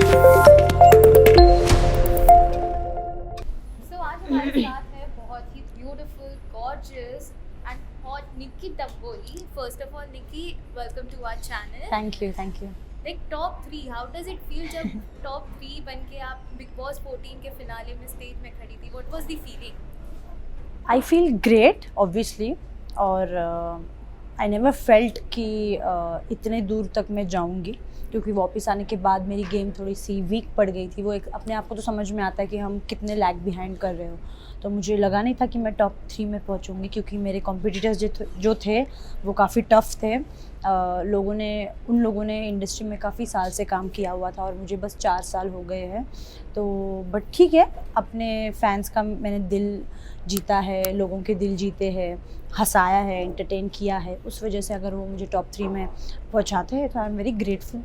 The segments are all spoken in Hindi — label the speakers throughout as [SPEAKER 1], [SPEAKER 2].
[SPEAKER 1] सो आज हमारे साथ है बहुत ही beautiful, gorgeous and hot Nikki Tamboli. First of all Nikki, welcome to our channel.
[SPEAKER 2] Thank you.
[SPEAKER 1] Like top 3, how does it feel जब टॉप 3 बन के आप बिग बॉस 14 के फिनाले में स्टेज में खड़ी थी? What was the feeling?
[SPEAKER 2] I feel great obviously, और आई नेवर फेल्ट कि इतने दूर तक मैं जाऊंगी, क्योंकि वापस आने के बाद मेरी गेम थोड़ी सी वीक पड़ गई थी. वो एक अपने आप को तो समझ में आता है कि हम कितने लैग बिहाइंड कर रहे हो. तो मुझे लगा नहीं था कि मैं टॉप 3 में पहुंचूंगी, क्योंकि मेरे कॉम्पिटिटर्स जो थे वो काफ़ी टफ थे. उन लोगों ने इंडस्ट्री में काफ़ी साल से काम किया हुआ था और मुझे बस 4 साल हो गए हैं. तो बट ठीक है, अपने फैंस का मैंने दिल जीता है, लोगों के दिल जीते हैं, हंसाया है, एंटरटेन किया है. उस वजह से अगर वो मुझे टॉप 3 में पहुंचाते हैं तो I am very grateful.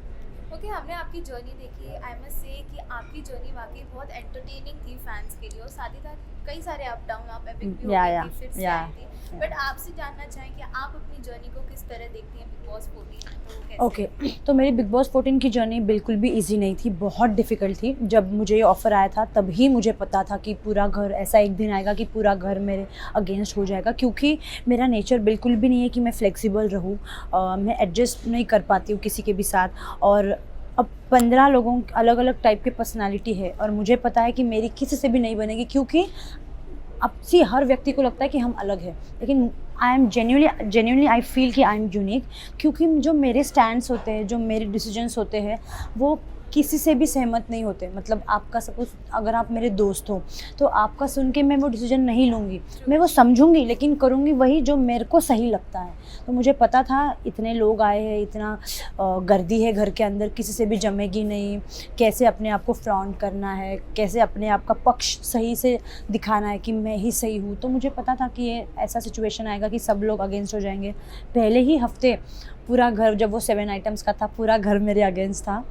[SPEAKER 1] Okay, हमने आपकी जर्नी देखी. आई मस्ट से कि आपकी जर्नी वाकई बहुत एंटरटेनिंग थी फैंस के लिए, और साथ ही साथ कई सारे अप डाउन, आप एपिक भी हो गई थी, फिर से आई थी. बट आपसे जानना चाहें कि आप अपनी जर्नी को किस तरह देखती हैं बिग बॉस 14?
[SPEAKER 2] ओके, तो मेरी बिग बॉस 14 की जर्नी बिल्कुल भी इजी नहीं थी, बहुत डिफ़िकल्ट थी. जब मुझे ये ऑफ़र आया था तभी मुझे पता था कि पूरा घर, ऐसा एक दिन आएगा कि पूरा घर मेरे अगेंस्ट हो जाएगा, क्योंकि मेरा नेचर बिल्कुल भी नहीं है कि मैं फ्लेक्सिबल रहूँ. मैं एडजस्ट नहीं कर पाती हूँ किसी के भी साथ. और अब 15 लोगों अलग अलग टाइप की पर्सनालिटी है, और मुझे पता है कि मेरी किसी से भी नहीं बनेगी, क्योंकि अब सी हर व्यक्ति को लगता है कि हम अलग हैं, लेकिन I am genuinely I feel कि आई एम यूनिक, क्योंकि जो मेरे स्टैंड्स होते हैं, जो मेरे डिसीजंस होते हैं, वो किसी से भी सहमत नहीं होते. मतलब आपका सपोज अगर आप मेरे दोस्त हो तो आपका सुन के मैं वो डिसीजन नहीं लूँगी, मैं वो समझूंगी, लेकिन करूँगी वही जो मेरे को सही लगता है. तो मुझे पता था इतने लोग आए हैं, इतना गर्दी है घर के अंदर, किसी से भी जमेगी नहीं, कैसे अपने आप को फ्रॉन्ट करना है, कैसे अपने आप का पक्ष सही से दिखाना है कि मैं ही सही हूँ. तो मुझे पता था कि ये ऐसा सिचुएशन आएगा कि सब लोग अगेंस्ट हो जाएंगे. पहले ही हफ्ते पूरा घर, जब वो 7 आइटम्स का था, पूरा घर मेरे अगेंस्ट था.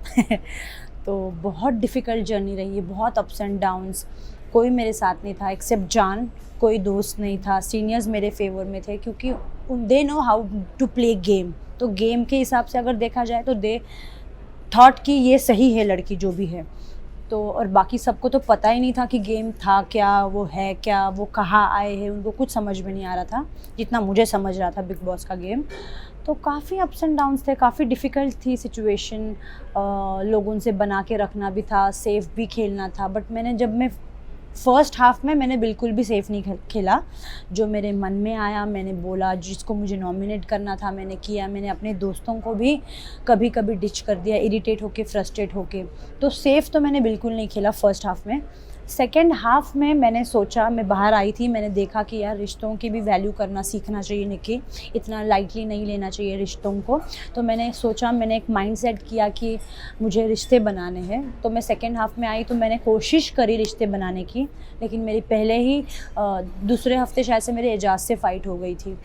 [SPEAKER 2] तो बहुत डिफ़िकल्ट जर्नी रही है, बहुत अप्स एंड डाउन्स. कोई मेरे साथ नहीं था एक्सेप्ट जान, कोई दोस्त नहीं था. सीनियर्स मेरे फेवर में थे, क्योंकि they know how to play game. तो गेम के हिसाब से अगर देखा जाए तो दे थॉट कि ये सही है लड़की जो भी है. तो और बाकी सबको तो पता ही नहीं था कि गेम था क्या, वो है क्या, वो कहाँ आए हैं, उनको कुछ समझ में नहीं आ रहा था जितना मुझे समझ रहा था बिग बॉस का गेम. तो काफ़ी अप्स एंड डाउन्स थे, काफ़ी डिफ़िकल्ट थी सिचुएशन. लोगों से बना के रखना भी था, सेफ भी खेलना था. बट मैं फर्स्ट हाफ में मैंने बिल्कुल भी सेफ़ नहीं खेला. जो मेरे मन में आया मैंने बोला, जिसको मुझे नॉमिनेट करना था मैंने किया. मैंने अपने दोस्तों को भी कभी कभी डिच कर दिया, इरिटेट होके, फ्रस्ट्रेट होके. तो सेफ़ तो मैंने बिल्कुल नहीं खेला फर्स्ट हाफ में. सेकेंड हाफ में मैंने सोचा, मैं बाहर आई थी, मैंने देखा कि यार रिश्तों की भी वैल्यू करना सीखना चाहिए निक्की, इतना लाइटली नहीं लेना चाहिए रिश्तों को. तो मैंने सोचा, मैंने एक माइंडसेट किया कि मुझे रिश्ते बनाने हैं. तो मैं सेकेंड हाफ में आई तो मैंने कोशिश करी रिश्ते बनाने की, लेकिन मेरी पहले ही दूसरे हफ्ते शायद से मेरे एजाज से फ़ाइट हो गई थी.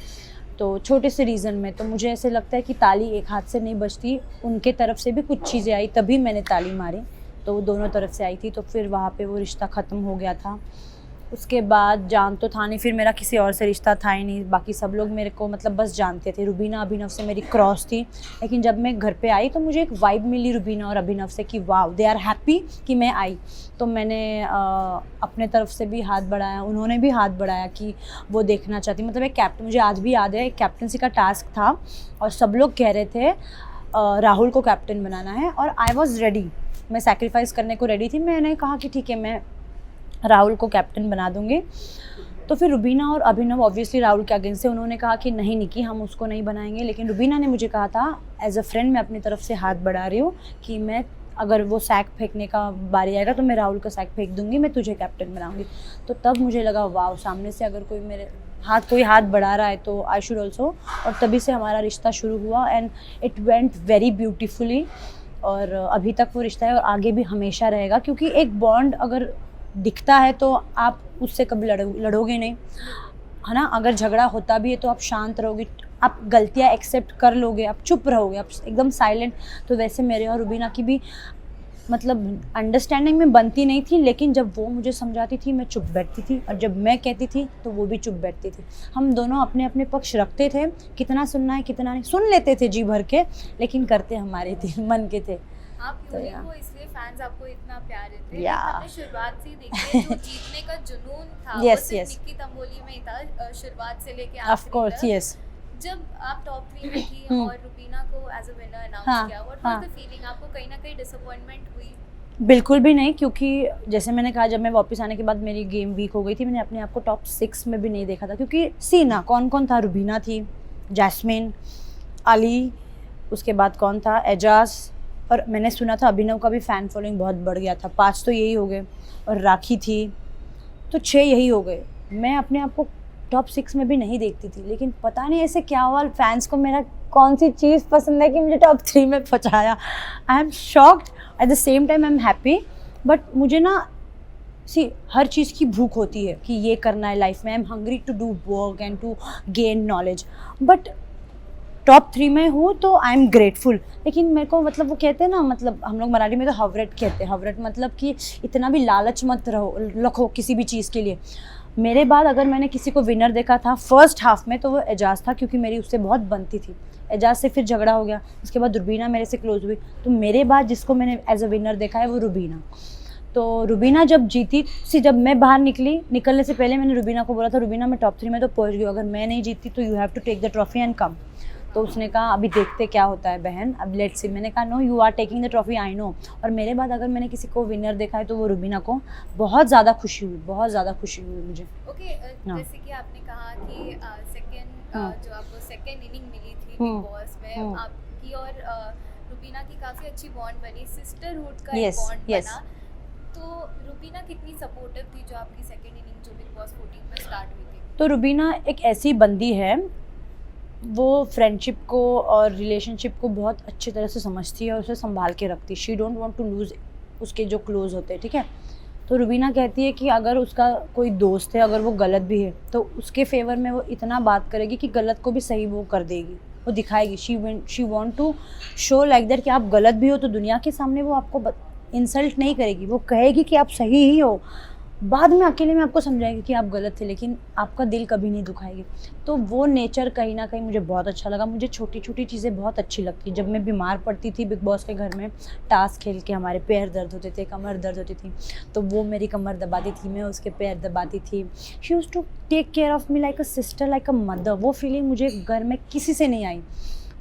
[SPEAKER 2] तो छोटे से रीज़न में तो मुझे ऐसे लगता है कि ताली एक हाथ से नहीं बजती. उनके तरफ से भी कुछ चीज़ें आई तभी मैंने ताली मारी, तो वो दोनों तरफ से आई थी. तो फिर वहाँ पे वो रिश्ता ख़त्म हो गया था. उसके बाद जान तो था नहीं, फिर मेरा किसी और से रिश्ता था ही नहीं. बाकी सब लोग मेरे को मतलब बस जानते थे. रुबीना अभिनव से मेरी क्रॉस थी, लेकिन जब मैं घर पे आई तो मुझे एक वाइब मिली रुबीना और अभिनव से कि वाह, दे आर हैप्पी कि मैं आई. तो मैंने अपने तरफ से भी हाथ बढ़ाया, उन्होंने भी हाथ बढ़ाया कि वो देखना चाहती. मतलब एक कैप्टन, मुझे आज भी याद है, एक कैप्टनसी का टास्क था और सब लोग कह रहे थे राहुल को कैप्टन बनाना है, और आई वॉज़ रेडी, मैं सैक्रिफाइस करने को रेडी थी. मैंने कहा कि ठीक है, मैं राहुल को कैप्टन बना दूंगी. तो फिर रुबीना और अभिनव ऑब्वियसली राहुल के अगेंस्ट से, उन्होंने कहा कि नहीं निकी, हम उसको नहीं बनाएंगे. लेकिन रुबीना ने मुझे कहा था एज अ फ्रेंड, मैं अपनी तरफ से हाथ बढ़ा रही हूँ कि मैं, अगर वो सैक फेंकने का बारी आएगा तो मैं राहुल का सैक फेंक दूंगी, मैं तुझे कैप्टन बनाऊंगी. तो तब मुझे लगा वाह, सामने से अगर कोई हाथ बढ़ा रहा है तो आई शुड ऑल्सो. और तभी से हमारा रिश्ता शुरू हुआ and it went very beautifully. और अभी तक वो रिश्ता है और आगे भी हमेशा रहेगा, क्योंकि एक बॉन्ड अगर दिखता है तो आप उससे कभी लड़ोगे नहीं, है ना. अगर झगड़ा होता भी है तो आप शांत रहोगे, आप गलतियाँ एक्सेप्ट कर लोगे, आप चुप रहोगे, आप एकदम साइलेंट. तो वैसे मेरे और रुबीना की भी मतलब अंडरस्टैंडिंग में बनती नहीं थी, लेकिन जब वो मुझे समझाती थी मैं चुप बैठती थी, और जब मैं कहती थी तो वो भी चुप बैठती थी. हम दोनों अपने अपने पक्ष रखते थे, कितना सुनना है कितना नहीं, सुन लेते थे जी भर के, लेकिन करते हमारे दिल मन के थे.
[SPEAKER 1] आप
[SPEAKER 2] तो
[SPEAKER 1] यूनिक
[SPEAKER 2] या
[SPEAKER 1] हो इसलिए फैंस आपको इतना प्यार देते हैं।
[SPEAKER 2] या
[SPEAKER 1] लेकिन हमने शुरुआत से ही देखी है जो जीतने का जुनून था वो
[SPEAKER 2] यस
[SPEAKER 1] सिर्फ
[SPEAKER 2] यस
[SPEAKER 1] निक्की तंबोली में ही था, शुरुआत से लेके
[SPEAKER 2] ऑफ
[SPEAKER 1] आखिरी
[SPEAKER 2] कोर्स
[SPEAKER 1] तक।
[SPEAKER 2] यस
[SPEAKER 1] जब आप टॉप 3 में थी
[SPEAKER 2] हम्म
[SPEAKER 1] और रुबीना को एज अ विनर अनाउंस
[SPEAKER 2] हाँ
[SPEAKER 1] किया, व्हाट
[SPEAKER 2] हाँ
[SPEAKER 1] वाज द फीलिंग? आपको कहीं ना कहीं डिसअपॉइंटमेंट हुई?
[SPEAKER 2] बिल्कुल भी नहीं, क्योंकि जैसे मैंने कहा जब मैं वापस आने के बाद मेरी गेम वीक हो गई थी, मैंने अपने आप को टॉप 6 में भी नहीं देखा था, क्योंकि सी ना कौन कौन था, रुबीना थी, जैस्मिन, अली, उसके बाद कौन था, एजाज, और मैंने सुना था अभिनव का भी फ़ैन फॉलोइंग बहुत बढ़ गया था। 5 तो यही हो गए, और राखी थी, तो 6 यही हो गए। मैं अपने आप को टॉप 6 में भी नहीं देखती थी, लेकिन पता नहीं ऐसे क्या हुआ, फैंस को मेरा कौन सी चीज़ पसंद है कि मुझे टॉप 3 में पहुँचाया। I am shocked, at the same time I am happy. But मुझे ना सी हर चीज़ की भूख होती है कि ये करना है लाइफ में। I am hungry to do work and to gain knowledge, but top 3 में हूँ तो आई एम ग्रेटफुल। लेकिन मेरे को मतलब वो कहते हैं ना, मतलब हम लोग मराठी में तो हवरट कहते हैं, हवरट मतलब कि इतना भी लालच मत रखो किसी भी चीज़ के लिए। मेरे बाद अगर मैंने किसी को विनर देखा था फर्स्ट हाफ में तो वो एजाज था, क्योंकि मेरी उससे बहुत बनती थी। एजाज से फिर झगड़ा हो गया, उसके बाद रुबीना मेरे से क्लोज हुई, तो मेरे बाद जिसको मैंने एज अ विनर देखा है वो रुबीना। तो रुबीना जब जीती जब मैं बाहर निकलने से पहले मैंने रुबीना को बोला था, रुबीना मैं टॉप 3 में तो पहुंच गई, अगर मैं नहीं जीतती तो you have to take the trophy and come. तो उसने कहा अभी देखते क्या होता है बहन, अब लेट्स सी। मैंने कहा no, you are taking the trophy, I know. और मेरे बाद अगर मैंने किसी को विनर देखा है तो वो रुबीना को। बहुत ज़्यादा खुशी हुई, बहुत ज़्यादा खुशी हुई मुझे।
[SPEAKER 1] ओके, जैसे कि आपने कहा कि जो आपको सेकंड इनिंग मिली थी बिग बॉस में, आपकी और रुबीना की काफ़ी अच्छी बॉन्ड बनी, सिस्टरहुड का एक बॉन्ड बना। तो रुबीना कितनी सपोर्टिव थी जो आपकी सेकंड इनिंग जो बिग बॉस 14 में स्टार्ट हुई थी?
[SPEAKER 2] तो रुबीना एक ऐसी बंदी है, वो फ्रेंडशिप को और रिलेशनशिप को बहुत अच्छी तरह से समझती है और उसे संभाल के रखती है। She don't want to lose उसके जो क्लोज होते हैं, ठीक है। तो रुबीना कहती है कि अगर उसका कोई दोस्त है, अगर वो गलत भी है तो उसके फेवर में वो इतना बात करेगी कि गलत को भी सही वो कर देगी, वो दिखाएगी। She want to show like that कि आप गलत भी हो तो दुनिया के सामने वो आपको इंसल्ट नहीं करेगी, वो कहेगी कि आप सही ही हो। बाद में अकेले में आपको समझाएगी कि आप गलत थे, लेकिन आपका दिल कभी नहीं दुखाएगी। तो वो नेचर कहीं ना कहीं मुझे बहुत अच्छा लगा। मुझे छोटी छोटी चीज़ें बहुत अच्छी लगती। जब मैं बीमार पड़ती थी बिग बॉस के घर में, टास्क खेल के हमारे पैर दर्द होते थे, कमर दर्द होती थी, तो वो मेरी कमर दबाती थी, मैं उसके पैर दबाती थी। She used to take care of me like a sister, like a mother. वो फीलिंग मुझे घर में किसी से नहीं आई।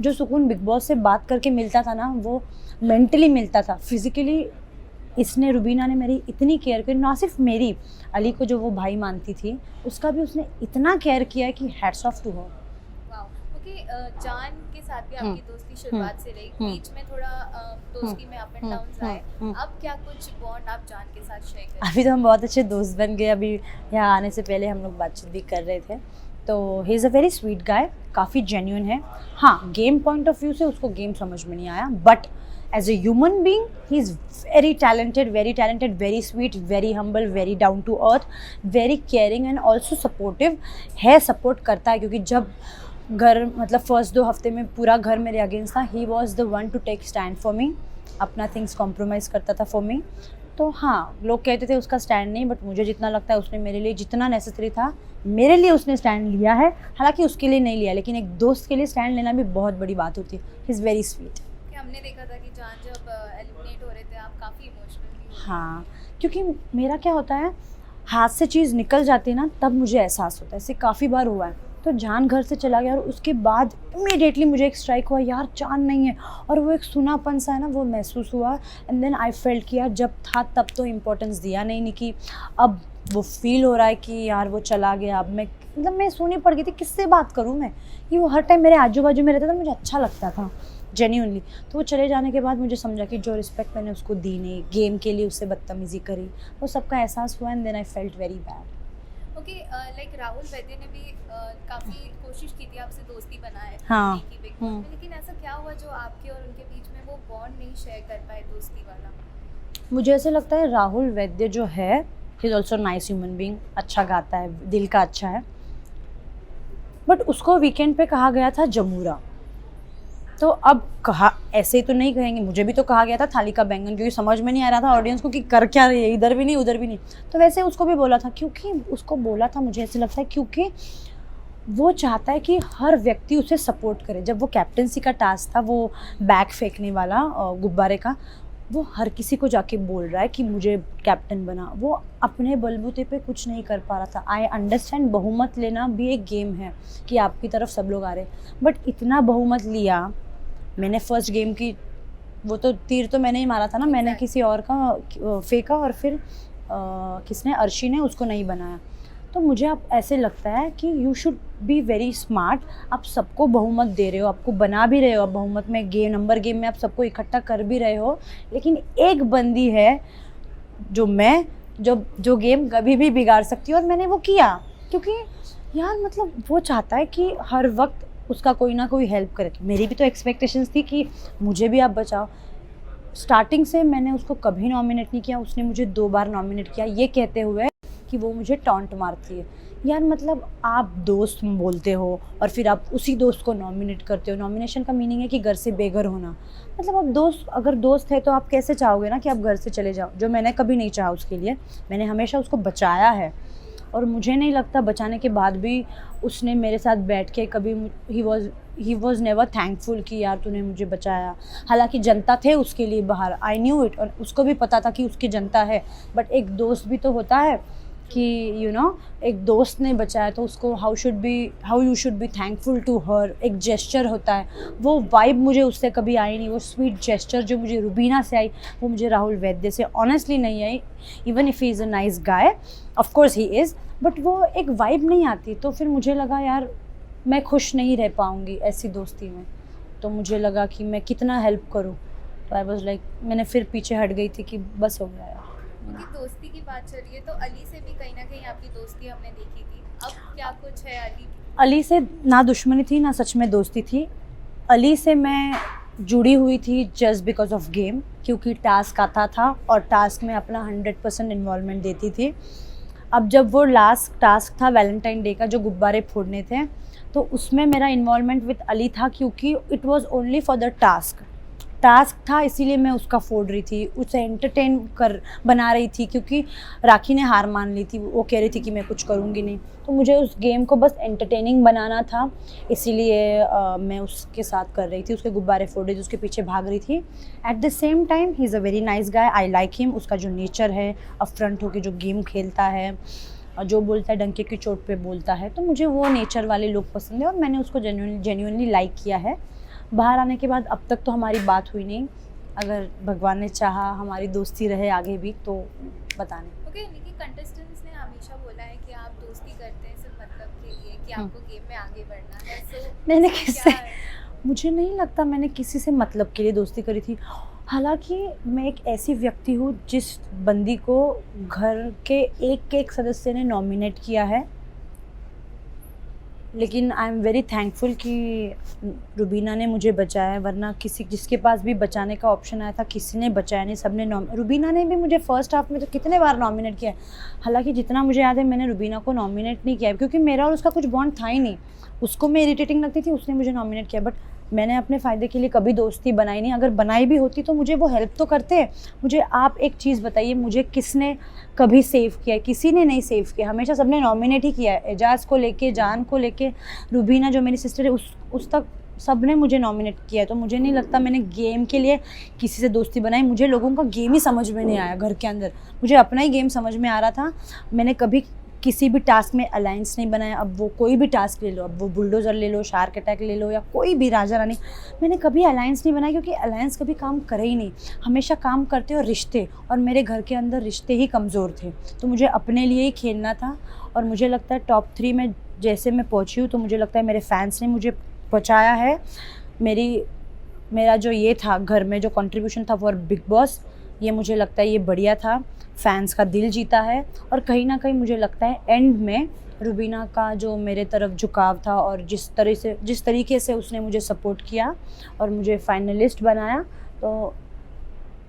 [SPEAKER 2] जो सुकून बिग बॉस से बात करके मिलता था ना, वो मेंटली मिलता था। फिज़िकली इसने, रुबीना ने मेरी इतनी केयर की, ना सिर्फ मेरी, अली को जो वो भाई मानती थी उसका भी उसने इतना केयर किया है कि hats off to her.
[SPEAKER 1] Wow. Okay, जान के साथ भी आपकी दोस्ती शुरुआत से रही, बीच में थोड़ा दोस्ती में अप एंड डाउन्स आए, अब क्या कुछ बॉन्ड आप जान के साथ शेयर करें?
[SPEAKER 2] अभी तो हम बहुत अच्छे दोस्त बन गए। अभी यहाँ आने से पहले हम लोग बातचीत भी कर रहे थे। तो ही is a very sweet guy, काफ़ी जेन्युइन है। हाँ, गेम पॉइंट ऑफ व्यू से उसको गेम समझ में नहीं आया, but as a human being he is very talented, very sweet, very humble, very down to earth, very caring and also supportive है। सपोर्ट करता है, क्योंकि जब घर मतलब फर्स्ट 2 हफ्ते में पूरा घर मेरे अगेंस्ट था, he was the one to take stand for me, अपना थिंग्स कॉम्प्रोमाइज़ करता था for me। तो हाँ, लोग कहते थे उसका स्टैंड नहीं, बट मुझे जितना लगता है उसने मेरे लिए जितना नेसेसरी था मेरे लिए उसने स्टैंड लिया है। हालांकि उसके लिए नहीं लिया, लेकिन एक दोस्त के लिए स्टैंड लेना भी बहुत बड़ी बात होती है। He is very sweet.
[SPEAKER 1] हमने देखा था कि जान जब एलिमिनेट हो रहे थे आप काफ़ी इमोशनल भी हो।
[SPEAKER 2] हाँ, क्योंकि मेरा क्या होता है, हाथ से चीज़ निकल जाती है ना, तब मुझे एहसास होता है। ऐसे काफ़ी बार हुआ है। तो जान घर से चला गया और उसके बाद इमीडिएटली मुझे एक स्ट्राइक हुआ, यार जान नहीं है, और वो एक सुनापन सा है ना, वो महसूस हुआ। एंड देन आई फेल्ट किया, जब था तब तो इम्पोर्टेंस दिया नहीं कि अब वो फील हो रहा है कि यार वो चला गया। अब मैं सोनी पड़ गई थी, किससे बात करूँ मैं, कि वो हर टाइम मेरे आजू बाजू में रहता था, मुझे अच्छा लगता था जेन्यूनली। तो वो चले जाने के बाद मुझे समझा कि जो रिस्पेक्ट मैंने उसको दी नहीं, गेम के लिए उससे बदतमीज़ी करी, वो सबका एहसास हुआ। And then I felt very bad.
[SPEAKER 1] Okay, like Rahul Vaidya ने भी काफ़ी कोशिश की थी आपसे दोस्ती बनाए
[SPEAKER 2] हाँ।
[SPEAKER 1] की बिग बॉस में, लेकिन ऐसा क्या हुआ जो आपके और उनके बीच में वो बॉन्ड नहीं शेयर कर पाए, दोस्ती वाला?
[SPEAKER 2] मुझे ऐसे लगता है राहुल वैद्य जो है, he is also nice human being, अच्छा गाता है, दिल का अच्छा है, बट उसको वीकेंड पे कहा गया था जमूरा। तो अब कहा, ऐसे ही तो नहीं कहेंगे, मुझे भी तो कहा गया था थाली का बैंगन, क्योंकि समझ में नहीं आ रहा था ऑडियंस को कि कर क्या रही है, इधर भी नहीं उधर भी नहीं। तो वैसे उसको भी बोला था, क्योंकि उसको बोला था, मुझे ऐसे लगता है क्योंकि वो चाहता है कि हर व्यक्ति उसे सपोर्ट करे। जब वो कैप्टेंसी का टास्क था, वो बैग फेंकने वाला गुब्बारे का, वो हर किसी को जाके बोल रहा है कि मुझे कैप्टन बना, वो अपने बलबूते पे कुछ नहीं कर पा रहा था। आई अंडरस्टैंड बहुमत लेना भी एक गेम है कि आपकी तरफ सब लोग आ रहे हैं, बट इतना बहुमत लिया। मैंने फर्स्ट गेम की वो तो तीर तो मैंने ही मारा था ना, मैंने किसी और का फेंका और फिर किसने, अर्शी ने उसको नहीं बनाया। तो मुझे अब ऐसे लगता है कि you should be very smart. आप सबको बहुमत दे रहे हो, आपको बना भी रहे हो आप बहुमत में, नंबर गेम में आप सबको इकट्ठा कर भी रहे हो, लेकिन एक बंदी है जो गेम कभी भी बिगाड़ सकती है, और मैंने वो किया क्योंकि यार मतलब वो चाहता है कि हर वक्त उसका कोई ना कोई हेल्प करे। तो मेरी भी तो एक्सपेक्टेशंस थी कि मुझे भी आप बचाओ। स्टार्टिंग से मैंने उसको कभी नॉमिनेट नहीं किया, उसने मुझे 2 बार नॉमिनेट किया, ये कहते हुए कि वो मुझे टॉन्ट मारती है। यार मतलब आप दोस्त बोलते हो और फिर आप उसी दोस्त को नॉमिनेट करते हो। नॉमिनेशन का मीनिंग है कि घर से बेघर होना। मतलब आप दोस्त, अगर दोस्त है तो आप कैसे चाहोगे ना कि आप घर से चले जाओ, जो मैंने कभी नहीं चाहा उसके लिए। मैंने हमेशा उसको बचाया है, और मुझे नहीं लगता बचाने के बाद भी उसने मेरे साथ बैठ के कभी, ही वॉज नेवर थैंकफुल कि यार तूने मुझे बचाया। हालांकि जनता थे उसके लिए बाहर, आई न्यू इट, और उसको भी पता था कि उसकी जनता है, बट एक दोस्त भी तो होता है कि यू नो एक दोस्त ने बचाया तो उसको how you should be thankful to her. एक जेस्चर होता है, वो वाइब मुझे उससे कभी आई नहीं। वो स्वीट जेस्चर जो मुझे रुबीना से आई वो मुझे राहुल वैद्य से ऑनेस्टली नहीं आई। Even if he is a nice guy, of course he is, but वो एक वाइब नहीं आती। तो फिर मुझे लगा यार मैं खुश नहीं रह पाऊँगी ऐसी दोस्ती में, तो मुझे लगा कि मैं कितना हेल्प करूँ। तो आई वॉज लाइक, मैंने फिर पीछे हट गई थी कि बस हो गया यार।
[SPEAKER 1] क्योंकि दोस्ती की बात चल रही है तो अली से भी कहीं ना कहीं आपकी दोस्ती हमने देखी थी, अब क्या कुछ है अली?
[SPEAKER 2] अली से ना दुश्मनी थी ना सच में दोस्ती थी। अली से मैं जुड़ी हुई थी जस्ट बिकॉज ऑफ गेम, क्योंकि टास्क आता था और टास्क में अपना 100% इन्वॉल्वमेंट देती थी। अब जब वो लास्ट टास्क था वैलेंटाइन डे का, जो गुब्बारे फोड़ने थे, तो उसमें मेरा इन्वॉल्वमेंट विद अली था, क्योंकि it was only for the task था, इसीलिए मैं उसका फोड़ रही थी, उसे एंटरटेन बना रही थी, क्योंकि राखी ने हार मान ली थी, वो कह रही थी कि मैं कुछ करूँगी नहीं। तो मुझे उस गेम को बस एंटरटेनिंग बनाना था, इसीलिए मैं उसके साथ कर रही थी, उसके गुब्बारे फोड़ रही थी, उसके पीछे भाग रही थी। At the same time he is a very nice guy, I like him. उसका जो नेचर है, अपफ्रंट होकर जो गेम खेलता है, जो बोलता है डंके की चोट पे बोलता है, तो मुझे वो नेचर वाले लोग पसंद है, और मैंने उसको जेन्युइनली लाइक किया है। बाहर आने के बाद अब तक तो हमारी बात हुई नहीं, अगर भगवान ने चाहा हमारी दोस्ती रहे आगे भी तो बताने।
[SPEAKER 1] ओके, लेकिन कंटेस्टेंट्स ने हमेशा बोला है कि आप दोस्ती करते हैं सिर्फ मतलब के लिए कि आपको गेम में आगे बढ़ना है। सो
[SPEAKER 2] मैंने किससे, मुझे नहीं लगता मैंने किसी से मतलब के लिए दोस्ती करी थी। हालांकि मैं एक ऐसी व्यक्ति हूँ जिस बंदी को घर के एक सदस्य ने नॉमिनेट किया है, लेकिन आई एम वेरी थैंकफुल कि रुबीना ने मुझे बचाया, वरना जिसके पास भी बचाने का ऑप्शन आया था किसी ने बचाया नहीं, सबने रुबीना ने भी मुझे फर्स्ट हाफ में तो कितने बार नॉमिनेट किया है। हालांकि जितना मुझे याद है मैंने रुबीना को नॉमिनेट नहीं किया है, क्योंकि मेरा और उसका कुछ बॉन्ड था ही नहीं। उसको मैं इरिटेटिंग लगती थी, उसने मुझे नॉमिनेट किया, बट मैंने अपने फ़ायदे के लिए कभी दोस्ती बनाई नहीं। अगर बनाई भी होती तो मुझे वो हेल्प तो करते। मुझे आप एक चीज़ बताइए, मुझे किसने कभी सेव किया है? किसी ने नहीं सेव किया, हमेशा सबने नॉमिनेट ही किया है। एजाज़ को लेके, जान को लेके, रुबीना जो मेरी सिस्टर है उस तक सबने मुझे नॉमिनेट किया है। तो मुझे नहीं लगता मैंने गेम के लिए किसी से दोस्ती बनाई। मुझे लोगों का गेम ही समझ में नहीं आया घर के अंदर, मुझे अपना ही गेम समझ में आ रहा था। मैंने कभी किसी भी टास्क में अलायंस नहीं बनाया। अब वो कोई भी टास्क ले लो, अब वो बुलडोज़र ले लो, शार्क अटैक ले लो, या कोई भी राजा रानी, मैंने कभी अलायंस नहीं बनाया, क्योंकि अलायंस कभी काम करे ही नहीं। हमेशा काम करते और रिश्ते, और मेरे घर के अंदर रिश्ते ही कमज़ोर थे। तो मुझे अपने लिए ही खेलना था, और मुझे लगता है टॉप 3 में जैसे मैं पहुँची हूँ, तो मुझे लगता है मेरे फैंस ने मुझे पहुँचाया है। मेरा जो ये था घर में जो कंट्रीब्यूशन था फॉर बिग बॉस, ये मुझे लगता है ये बढ़िया था, फैंस का दिल जीता है। और कहीं ना कहीं मुझे लगता है एंड में रुबीना का जो मेरे तरफ झुकाव था, और जिस तरीके से उसने मुझे सपोर्ट किया और मुझे फाइनलिस्ट बनाया, तो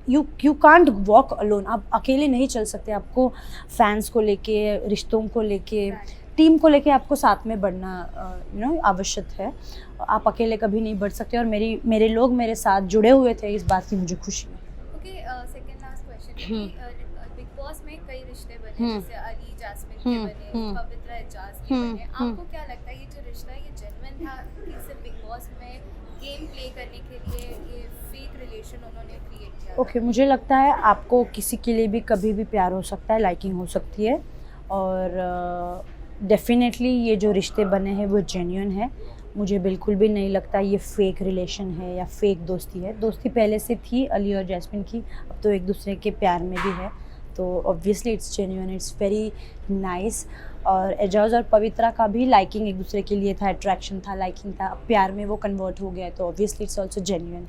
[SPEAKER 2] यू कांट वॉक अलोन। आप अकेले नहीं चल सकते, आपको फैंस को लेके, रिश्तों को लेके, टीम को लेके आपको साथ में बढ़ना आवश्यक है। आप अकेले कभी नहीं बढ़ सकते, और मेरे लोग मेरे साथ जुड़े हुए थे, इस बात की मुझे खुशी है।
[SPEAKER 1] Okay, second last question. Big boss में कई रिश्ते बने, जैसे अली जैस्मिन के बने, पवित्रा एजाज के बने। आपको क्या लगता है ये जो रिश्ता है ये जेन्युइन था कि सिर्फ बिग बॉस में गेम प्ले करने के लिए ये फेक रिलेशन उन्होंने क्रिएट किया?
[SPEAKER 2] ओके, मुझे लगता है आपको किसी के लिए भी कभी भी प्यार हो सकता है, लाइकिंग हो सकती है, और डेफिनेटली ये जो रिश्ते बने हैं वो जेन्युइन है। मुझे बिल्कुल भी नहीं लगता ये फेक रिलेशन है या फेक दोस्ती है। दोस्ती पहले से थी अली और जैस्मिन की, अब तो एक दूसरे के प्यार में भी है, तो obviously it's genuine, it's very nice. और एजाज और पवित्रा का भी लाइकिंग एक दूसरे के लिए था, अट्रैक्शन था, लाइकिंग था, अब प्यार में वो कन्वर्ट हो गया है, तो obviously it's also genuine.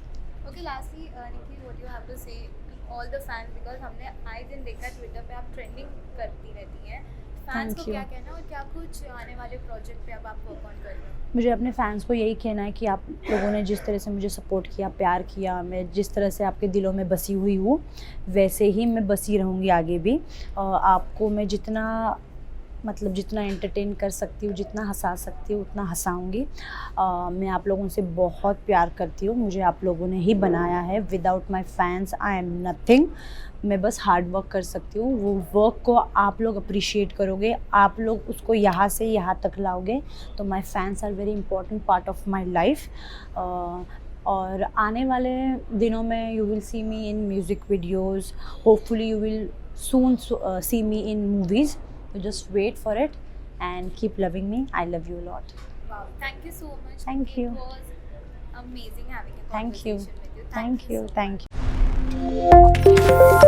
[SPEAKER 1] Okay, lastly Nikki, what you have to say all the fans, because हमने आए दिन देखा ट्विटर पे आप ट्रेंडिंग करती रहती हैं, फैंस को क्या कहना और क्या कुछ आने वाले प्रोजेक्ट पे अब आप वर्क ऑन कर रहे हो?
[SPEAKER 2] मुझे अपने फैंस को यही कहना है कि आप लोगों ने जिस तरह से मुझे सपोर्ट किया, प्यार किया, मैं जिस तरह से आपके दिलों में बसी हुई हूँ वैसे ही मैं बसी रहूँगी आगे भी। आपको मैं जितना एंटरटेन कर सकती हूँ, जितना हंसा सकती हूँ उतना हंसाऊँगी। मैं आप लोगों से बहुत प्यार करती हूँ, मुझे आप लोगों ने ही बनाया है। Without my fans I am nothing. मैं बस हार्ड वर्क कर सकती हूँ, वो वर्क को आप लोग अप्रिशिएट करोगे, आप लोग उसको यहाँ से यहाँ तक लाओगे, तो my fans are very important part of my life. और आने वाले दिनों में you will see me in music videos, hopefully you will soon see me in movies, so just wait for it and keep loving me. I love you a lot.
[SPEAKER 1] Wow, thank you so much.
[SPEAKER 2] Thank you.
[SPEAKER 1] It was amazing having a
[SPEAKER 2] Thank you.
[SPEAKER 1] conversation with you.
[SPEAKER 2] Thank you.
[SPEAKER 1] so
[SPEAKER 2] Thank you.